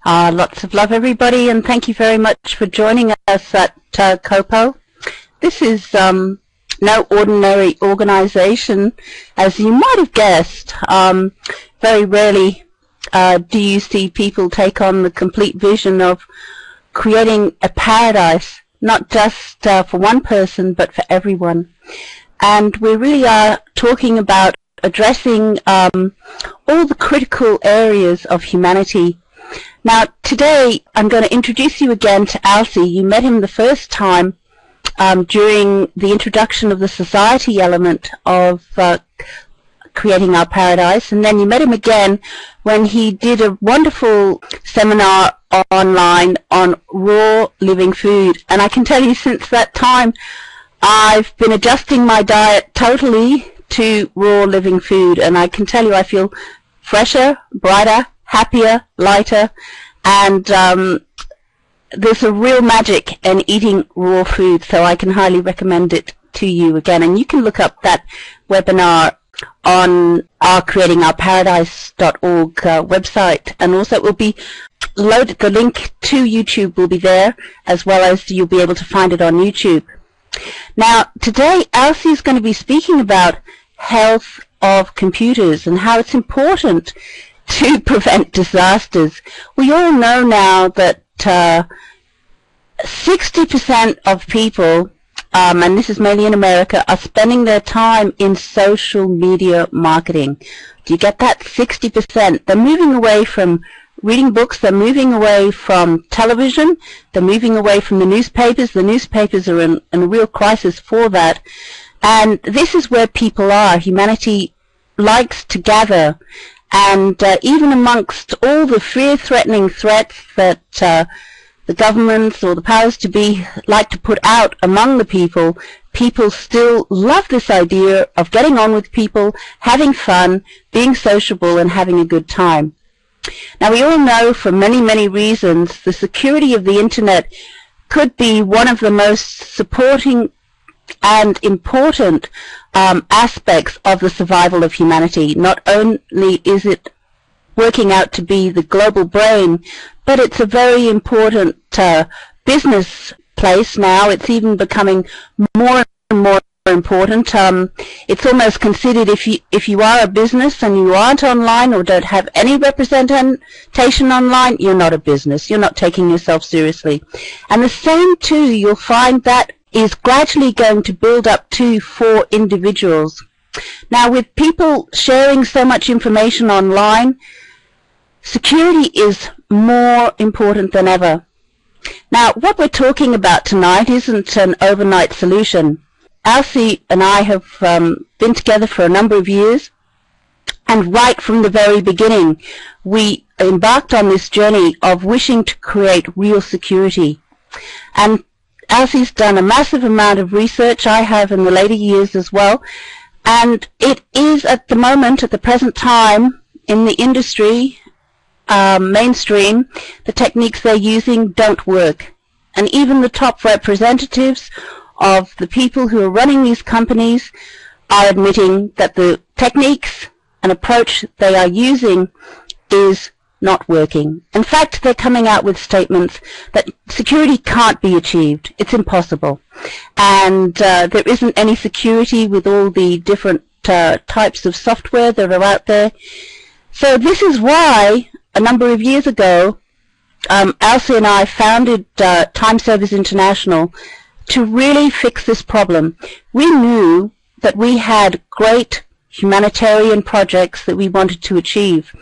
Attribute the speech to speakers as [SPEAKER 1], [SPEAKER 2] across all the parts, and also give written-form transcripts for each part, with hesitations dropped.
[SPEAKER 1] Lots of love, everybody, and thank you very much for joining us at COPOE. This is no ordinary organization, as you might have guessed. Very rarely do you see people take on the complete vision of creating a paradise, not just for one person, but for everyone. And we really are talking about addressing all the critical areas of humanity. Now, today I'm going to introduce you again to Alcy. You met him the first time during the introduction of the society element of creating our paradise, and then you met him again when he did a wonderful seminar online on raw living food. And I can tell you, since that time, I've been adjusting my diet totally to raw living food, and I can tell you I feel fresher, brighter, happier, lighter, and there's a real magic in eating raw food, so I can highly recommend it to you again. And you can look up that webinar on our creatingourparadise.org website, and also it will be loaded. The link to YouTube will be there, as well as you'll be able to find it on YouTube. Now, today Alcy is going to be speaking about health of computers and how it's important to prevent disasters. We all know now that 60% of people, and this is mainly in America, are spending their time in social media marketing. Do you get that? 60%. They're moving away from reading books, they're moving away from television, they're moving away from the newspapers. The newspapers are in a real crisis for that. And this is where people are. Humanity likes to gather. And even amongst all the fear-threatening threats that the governments or the powers to be like to put out among the people, people still love this idea of getting on with people, having fun, being sociable, and having a good time. Now, we all know for many, many reasons the security of the Internet could be one of the most supporting and important aspects of the survival of humanity. Not only is it working out to be the global brain, but it's a very important business place now. It's even becoming more and more important. It's almost considered, if you are a business and you aren't online or don't have any representation online, you're not a business. You're not taking yourself seriously. And the same too, you'll find that is gradually going to build up too for individuals. Now, with people sharing so much information online, security is more important than ever. Now, what we're talking about tonight isn't an overnight solution. Alcy and I have been together for a number of years, and right from the very beginning, we embarked on this journey of wishing to create real security. And Alcy's done a massive amount of research. I have in the later years as well. And it is at the moment, at the present time, in the industry, mainstream, the techniques they're using don't work. And even the top representatives of the people who are running these companies are admitting that the techniques and approach they are using is not working. In fact, they're coming out with statements that security can't be achieved. It's impossible. And there isn't any security with all the different types of software that are out there. So this is why, a number of years ago, Alcy and I founded Time Servers International to really fix this problem. We knew that we had great humanitarian projects that we wanted to achieve.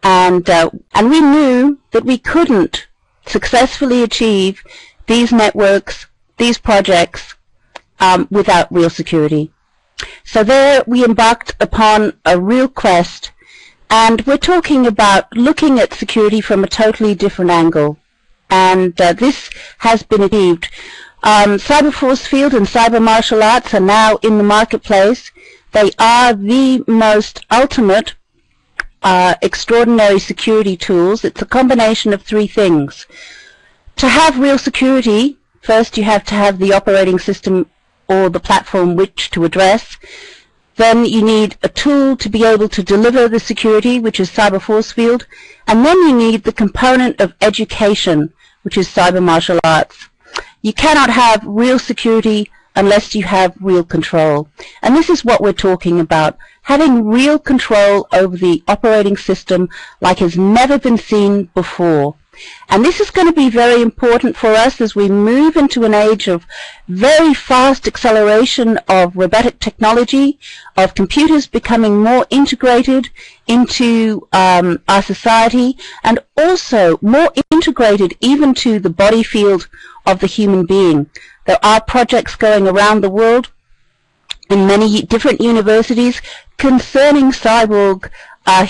[SPEAKER 1] And we knew that we couldn't successfully achieve these networks, these projects, without real security. So there we embarked upon a real quest, and we're talking about looking at security from a totally different angle. And this has been achieved. Cyber force field and cyber martial arts are now in the marketplace. They are the most ultimate extraordinary security tools. It's a combination of three things. To have real security, first you have to have the operating system or the platform which to address. Then you need a tool to be able to deliver the security, which is cyber force field. And then you need the component of education, which is cyber martial arts. You cannot have real security unless you have real control. And this is what we're talking about, having real control over the operating system like has never been seen before. And this is going to be very important for us as we move into an age of very fast acceleration of robotic technology, of computers becoming more integrated into our society, and also more integrated even to the body field of the human being. There are projects going around the world in many different universities concerning cyborg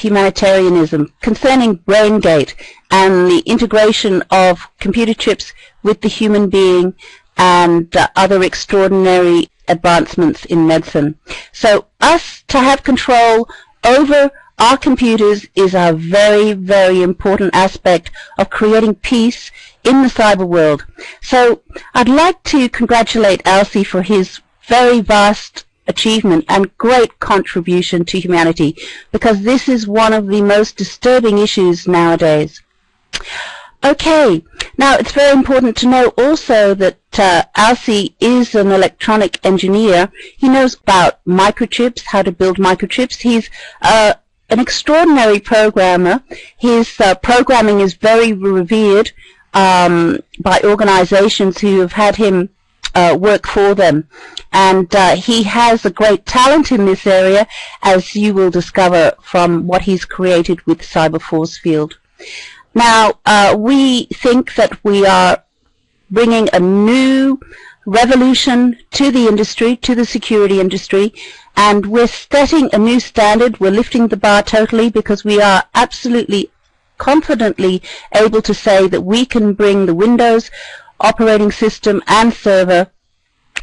[SPEAKER 1] humanitarianism, concerning BrainGate and the integration of computer chips with the human being and other extraordinary advancements in medicine. So us to have control over our computers is a very, very important aspect of creating peace in the cyber world. So I'd like to congratulate Alcy for his very vast achievement and great contribution to humanity, because this is one of the most disturbing issues nowadays. Okay, now it's very important to know also that Alcy is an electronic engineer. He knows about microchips, how to build microchips. He's an extraordinary programmer. His programming is very revered by organizations who have had him work for them, and he has a great talent in this area, as you will discover from what he's created with Cyber Force Field. Now we think that we are bringing a new revolution to the industry, to the security industry, and we're setting a new standard. We're lifting the bar totally, because we are absolutely confidently able to say that we can bring the Windows operating system and server,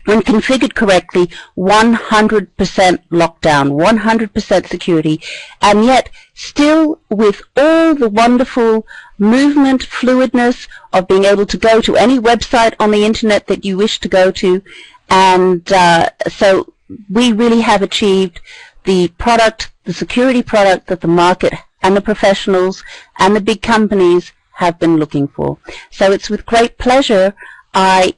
[SPEAKER 1] when configured correctly, 100% lockdown, 100% security, and yet still with all the wonderful movement, fluidness of being able to go to any website on the internet that you wish to go to. And so we really have achieved the product, the security product that the market and the professionals and the big companies have been looking for. So it's with great pleasure I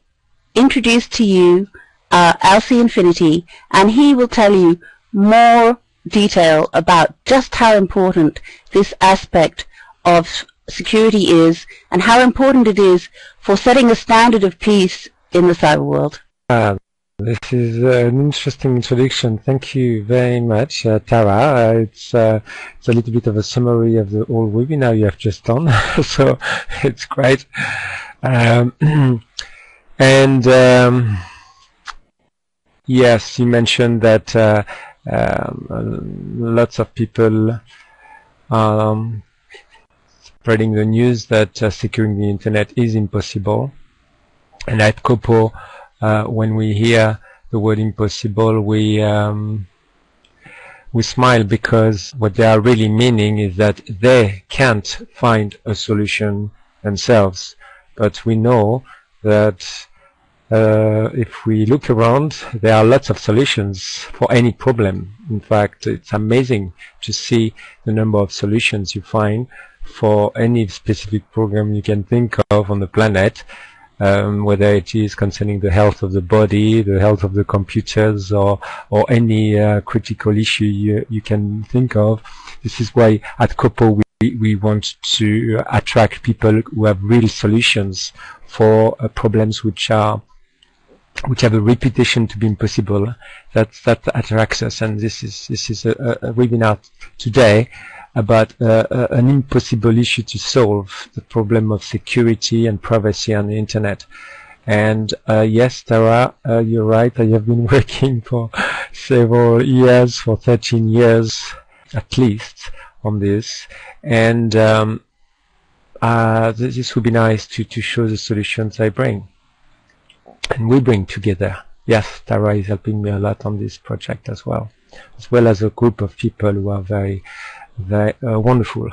[SPEAKER 1] introduce to you Alcy Infinity, and he will tell you more detail about just how important this aspect of security is and how important it is for setting a standard of peace in the cyber world.
[SPEAKER 2] This is an interesting introduction. Thank you very much, Tara. It's a little bit of a summary of the whole webinar you have just done, so it's great. Yes, you mentioned that lots of people spreading the news that securing the internet is impossible, and at COPOE, when we hear the word impossible, we smile, because what they are really meaning is that they can't find a solution themselves. But we know that if we look around, there are lots of solutions for any problem. In fact, it's amazing to see the number of solutions you find for any specific program you can think of on the planet. Whether it is concerning the health of the body, the health of the computers, or any critical issue you can think of. This is why at COPOE we want to attract people who have real solutions for problems which have a reputation to be impossible. That attracts us, and this is a webinar today about an impossible issue to solve, the problem of security and privacy on the internet. And yes, Tara, you're right. I have been working for several years, for 13 years at least, on this. And this would be nice to show the solutions I bring, and we bring together. Yes, Tara is helping me a lot on this project as well as a group of people who are very wonderful.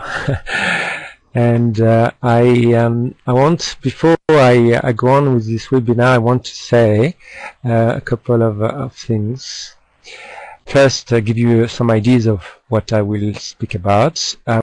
[SPEAKER 2] And I want, before I go on with this webinar, I want to say a couple of things. first give you some ideas of what I will speak about.